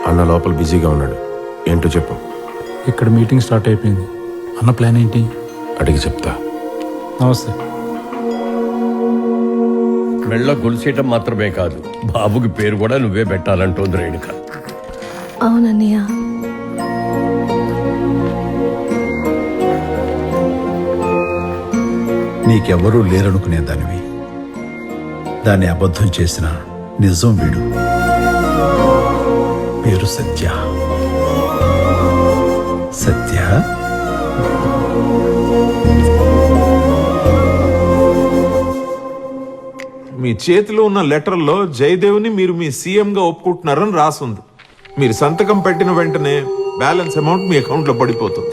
అన్న లోపల బిజీగా ఉన్నాడు, ఏంటో చెప్పు. ఇక్కడ మీటింగ్ స్టార్ట్ అయిపోయింది. అన్న ప్లాన్ ఏంటి? అడిగి చెప్తా. నమస్తే. మెళ్ళ గొలుసేయటం మాత్రమే కాదు, బాబుకి పేరు కూడా నువ్వే పెట్టాలంటోంది రేణుక. అవునన్నయ్య. నీకెవ్వరూ లేరనుకునే దానివి, దాన్ని అబద్ధం చేసిన నిజం వీడు. పేరు సత్య. సత్య, మీ చేతిలో ఉన్న లెటర్లో జయదేవ్ని మీరు మీ సీఎంగా ఒప్పుకుంటున్నారని రాసుంది. మీరు సంతకం పెట్టిన వెంటనే బ్యాలెన్స్ అమౌంట్ మీ అకౌంట్లో పడిపోతుంది.